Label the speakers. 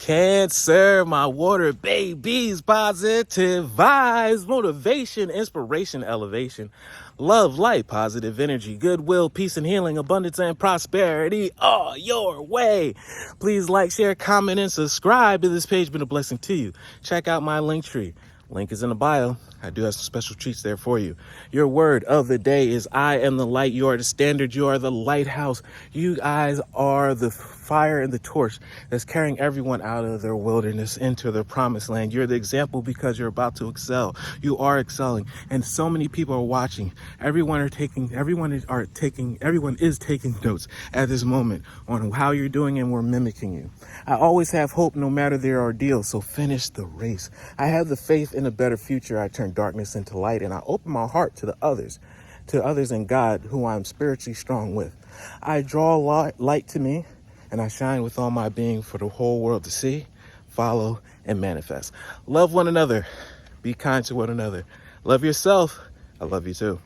Speaker 1: Cancer, my water babies, positive vibes, motivation, inspiration, elevation, love, light, positive energy, goodwill, peace and healing, abundance and prosperity all your way. Please like, share, comment, and subscribe if this page been a blessing to you. Check out my LinkTree. Link is in the bio. I do have some special treats there for you. Your word of the day is I am the light. You are the standard. You are the lighthouse. You guys are the fire and the torch that's carrying everyone out of their wilderness into their promised land. You're the example because you're about to excel. You are excelling. And so many people are watching. Everyone is taking notes at this moment on how you're doing, and we're mimicking you. I always have hope no matter their ordeal. So finish the race. I have the faith in a better future. I turn darkness into light, and I open my heart to others in God who I'm spiritually strong with. I draw light to me, and I shine with all my being for the whole world to see, follow, and manifest. Love one another. Be kind to one another. Love yourself. I love you too.